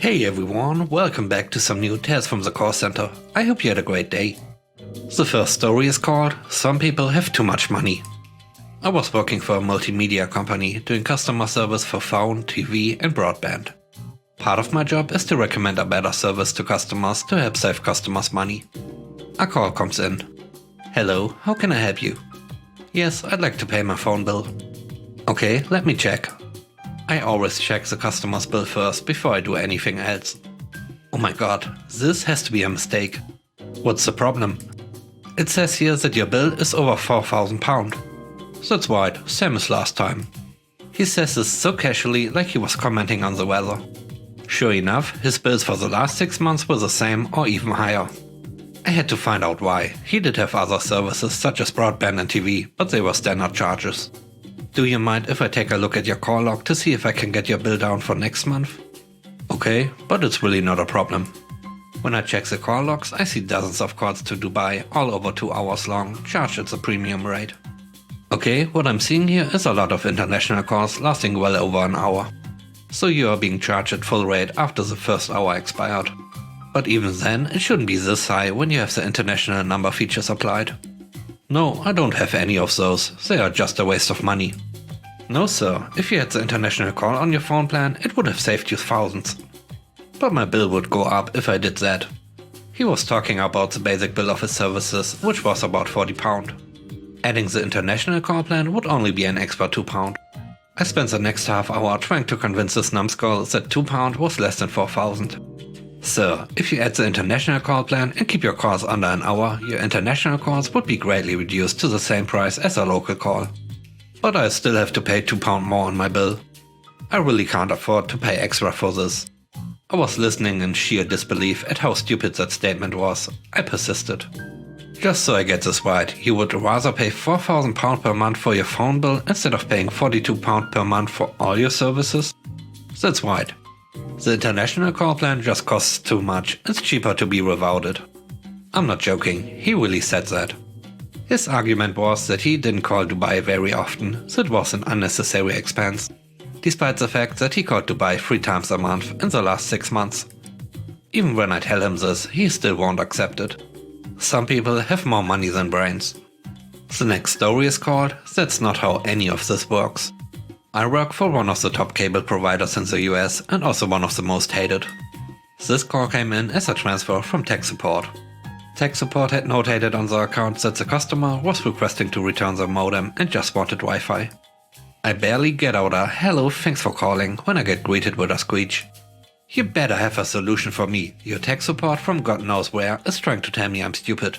Hey everyone, welcome back to some new tales from the call center. I hope you had a great day. The first story is called Some People Have Too Much Money. I was working for a multimedia company doing customer service for phone, TV and broadband. Part of my job is to recommend a better service to customers to help save customers money. A call comes in. Hello, how can I help you? Yes, I'd like to pay my phone bill. Okay, let me check. I always check the customer's bill first before I do anything else. Oh my god, this has to be a mistake. What's the problem? It says here that your bill is over £4,000. That's right, same as last time. He says this so casually, like he was commenting on the weather. Sure enough, his bills for the last 6 months were the same or even higher. I had to find out why. He did have other services such as broadband and TV, but they were standard charges. Do you mind if I take a look at your call log to see if I can get your bill down for next month? Okay, but it's really not a problem. When I check the call logs, I see dozens of calls to Dubai, all over 2 hours long, charged at the premium rate. Okay, what I'm seeing here is a lot of international calls lasting well over an hour. So you are being charged at full rate after the first hour expired. But even then, it shouldn't be this high when you have the international number features applied. No, I don't have any of those, they are just a waste of money. No sir, if you had the international call on your phone plan, it would have saved you thousands. But my bill would go up if I did that. He was talking about the basic bill of his services, which was about £40. Adding the international call plan would only be an extra £2. I spent the next half hour trying to convince this numbskull that £2 was less than 4,000. Sir, if you add the international call plan and keep your calls under an hour, your international calls would be greatly reduced to the same price as a local call. But I still have to pay £2 more on my bill. I really can't afford to pay extra for this. I was listening in sheer disbelief at how stupid that statement was. I persisted. Just so I get this right, you would rather pay £4,000 per month for your phone bill instead of paying £42 per month for all your services? That's right. The international call plan just costs too much, it's cheaper to be without it. I'm not joking, he really said that. His argument was that he didn't call Dubai very often, so it was an unnecessary expense, despite the fact that he called Dubai 3 times a month in the last 6 months. Even when I tell him this, he still won't accept it. Some people have more money than brains. The next story is called That's Not How Any of This Works. I work for one of the top cable providers in the US and also one of the most hated. This call came in as a transfer from tech support. Tech support had notated on the account that the customer was requesting to return their modem and just wanted Wi-Fi. I barely get out a "hello, thanks for calling" when I get greeted with a screech. You better have a solution for me, your tech support from God knows where is trying to tell me I'm stupid.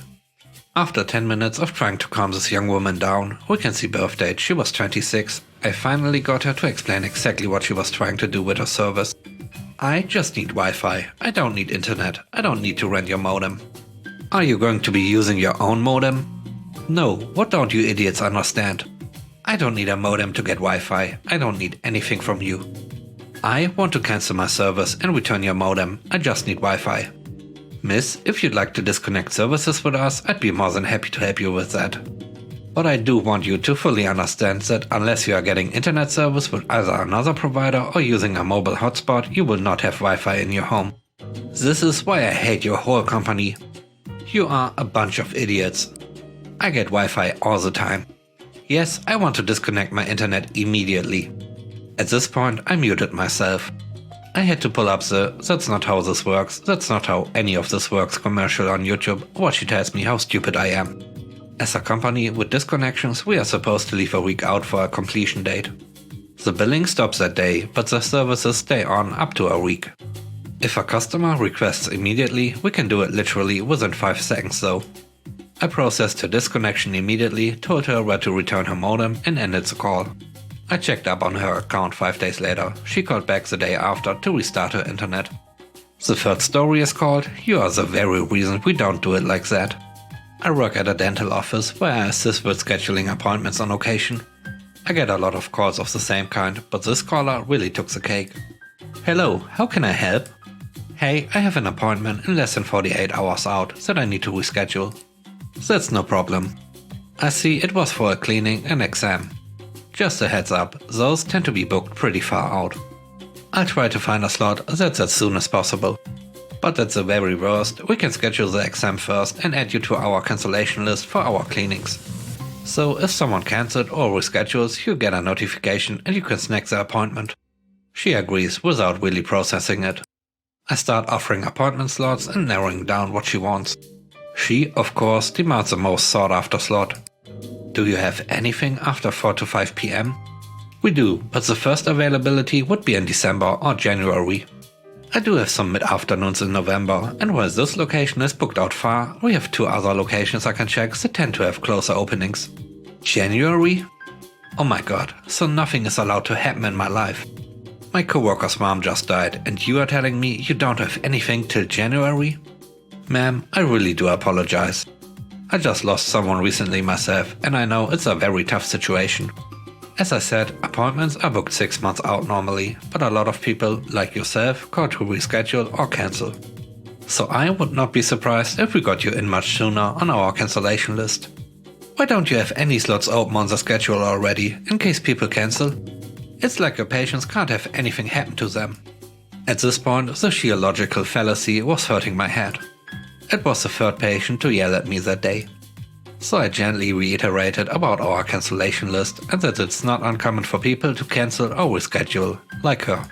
After 10 minutes of trying to calm this young woman down, we can see birth date, she was 26, I finally got her to explain exactly what she was trying to do with her service. I just need Wi-Fi, I don't need internet, I don't need to rent your modem. Are you going to be using your own modem? No, what don't you idiots understand? I don't need a modem to get Wi-Fi, I don't need anything from you. I want to cancel my service and return your modem, I just need Wi-Fi. Miss, if you'd like to disconnect services with us, I'd be more than happy to help you with that. But I do want you to fully understand that unless you are getting internet service with either another provider or using a mobile hotspot, you will not have Wi-Fi in your home. This is why I hate your whole company. You are a bunch of idiots. I get Wi-Fi all the time. Yes, I want to disconnect my internet immediately. At this point, I muted myself. I had to pull up the "that's not how this works, that's not how any of this works" commercial on YouTube, or she tells me how stupid I am. As a company with disconnections, we are supposed to leave a week out for a completion date. The billing stops that day, but the services stay on up to a week. If a customer requests immediately, we can do it literally within 5 seconds though. I processed her disconnection immediately, told her where to return her modem and ended the call. I checked up on her account 5 days later. She called back the day after to restart her internet. The third story is called You Are the Very Reason We Don't Do It Like That. I work at a dental office where I assist with scheduling appointments on occasion. I get a lot of calls of the same kind, but this caller really took the cake. Hello, how can I help? Hey, I have an appointment in less than 48 hours out that I need to reschedule. That's no problem. I see it was for a cleaning and exam. Just a heads up, those tend to be booked pretty far out. I'll try to find a slot that's as soon as possible. But at the very worst, we can schedule the exam first and add you to our cancellation list for our cleanings. So if someone cancelled or reschedules, you get a notification and you can snag the appointment. She agrees without really processing it. I start offering appointment slots and narrowing down what she wants. She, of course, demands the most sought after slot. Do you have anything after 4 to 5 PM? We do, but the first availability would be in December or January. I do have some mid-afternoons in November, and while this location is booked out far, we have 2 other locations I can check that tend to have closer openings. January? Oh my god, so nothing is allowed to happen in my life. My coworker's mom just died, and you are telling me you don't have anything till January? Ma'am, I really do apologize. I just lost someone recently myself, and I know it's a very tough situation. As I said, appointments are booked 6 months out normally, but a lot of people, like yourself, call to reschedule or cancel. So I would not be surprised if we got you in much sooner on our cancellation list. Why don't you have any slots open on the schedule already, in case people cancel? It's like your patients can't have anything happen to them. At this point, the sheer logical fallacy was hurting my head. It was the third patient to yell at me that day. So I gently reiterated about our cancellation list and that it's not uncommon for people to cancel or reschedule, like her.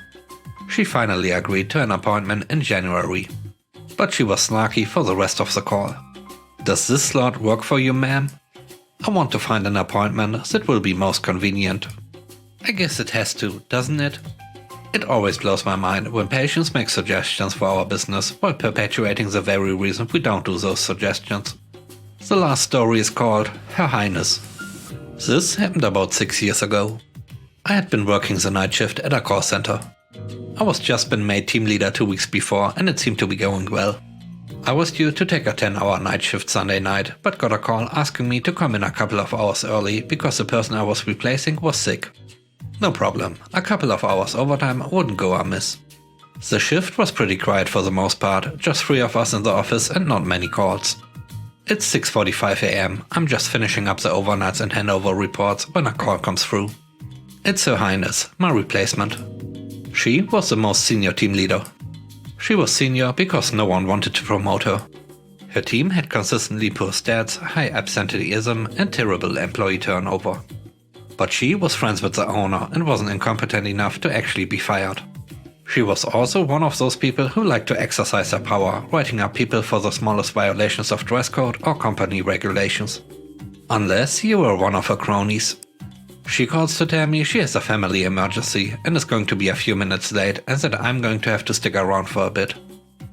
She finally agreed to an appointment in January. But she was snarky for the rest of the call. Does this slot work for you, ma'am? I want to find an appointment that will be most convenient. I guess it has to, doesn't it? It always blows my mind when patients make suggestions for our business while perpetuating the very reason we don't do those suggestions. The last story is called Her Highness. This happened about 6 years ago. I had been working the night shift at a call center. I was just been made team leader 2 weeks before and it seemed to be going well. I was due to take a 10-hour night shift Sunday night, but got a call asking me to come in a couple of hours early because the person I was replacing was sick. No problem, a couple of hours overtime wouldn't go amiss. The shift was pretty quiet for the most part, just 3 of us in the office and not many calls. It's 6:45 AM, I'm just finishing up the overnights and handover reports when a call comes through. It's Her Highness, my replacement. She was the most senior team leader. She was senior because no one wanted to promote her. Her team had consistently poor stats, high absenteeism and terrible employee turnover. But she was friends with the owner and wasn't incompetent enough to actually be fired. She was also one of those people who like to exercise their power, writing up people for the smallest violations of dress code or company regulations. Unless you were one of her cronies. She calls to tell me she has a family emergency and is going to be a few minutes late and that I'm going to have to stick around for a bit.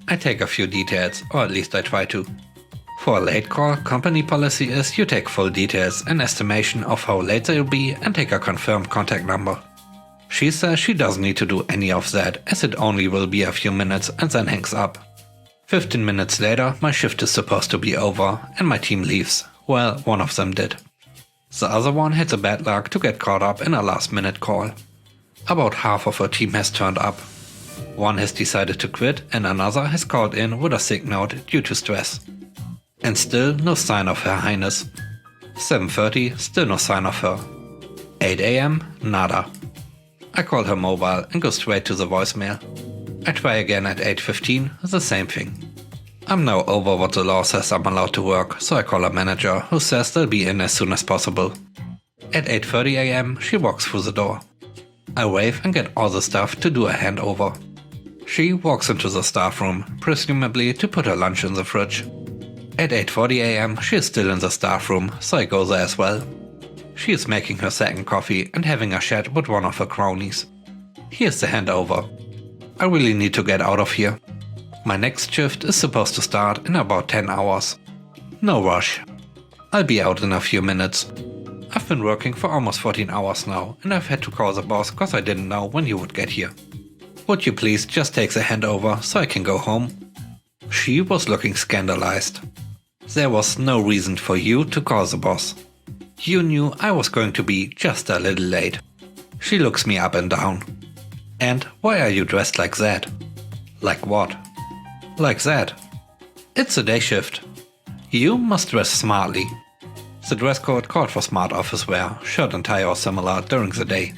I take a few details, or at least I try to. For a late call, company policy is you take full details, an estimation of how late they'll be and take a confirmed contact number. She says she doesn't need to do any of that as it only will be a few minutes and then hangs up. 15 minutes later my shift is supposed to be over and my team leaves. Well, one of them did. The other one had the bad luck to get caught up in a last minute call. About half of her team has turned up. One has decided to quit and another has called in with a sick note due to stress. And still no sign of Her Highness. 7:30, still no sign of her. 8 AM, nada. I call her mobile and go straight to the voicemail. I try again at 8:15, the same thing. I'm now over what the law says I'm allowed to work, so I call a manager who says they'll be in as soon as possible. At 8:30 AM, she walks through the door. I wave and get all the staff to do a handover. She walks into the staff room, presumably to put her lunch in the fridge. At 8:40 AM, she is still in the staff room, so I go there as well. She is making her second coffee and having a chat with one of her cronies. Here's the handover. I really need to get out of here. My next shift is supposed to start in about 10 hours. No rush. I'll be out in a few minutes. I've been working for almost 14 hours now and I've had to call the boss cause I didn't know when you would get here. Would you please just take the handover so I can go home? She was looking scandalized. There was no reason for you to call the boss. You knew I was going to be just a little late. She looks me up and down. And why are you dressed like that? Like what? Like that. It's a day shift. You must dress smartly. The dress code called for smart office wear, shirt and tie or similar during the day.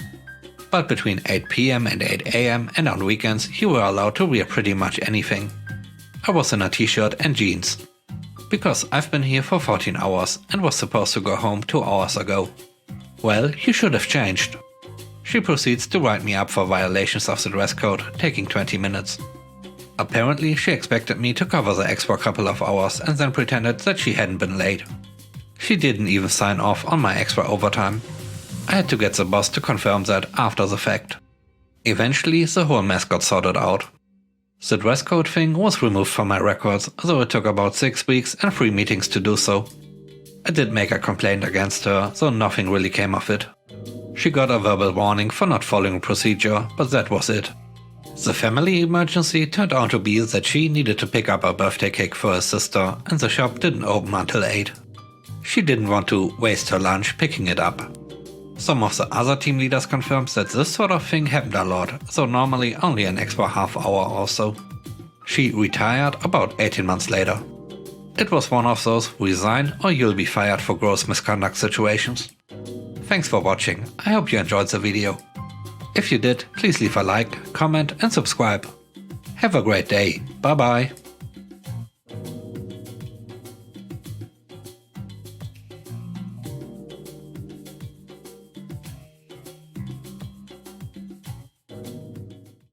but between 8 PM and 8 AM and on weekends you were allowed to wear pretty much anything. I was in a t-shirt and jeans. Because I've been here for 14 hours and was supposed to go home 2 hours ago. Well, you should have changed. She proceeds to write me up for violations of the dress code, taking 20 minutes. Apparently she expected me to cover the extra couple of hours and then pretended that she hadn't been late. She didn't even sign off on my extra overtime. I had to get the boss to confirm that after the fact. Eventually the whole mess got sorted out. The dress code thing was removed from my records, though it took about 6 weeks and 3 meetings to do so. I did make a complaint against her, though nothing really came of it. She got a verbal warning for not following procedure, but that was it. The family emergency turned out to be that she needed to pick up a birthday cake for her sister and the shop didn't open until 8. She didn't want to waste her lunch picking it up. Some of the other team leaders confirmed that this sort of thing happened a lot, though normally only an extra half hour or so. She retired about 18 months later. It was one of those resign or you'll be fired for gross misconduct situations. Thanks for watching, I hope you enjoyed the video. If you did, please leave a like, comment and subscribe. Have a great day, bye bye.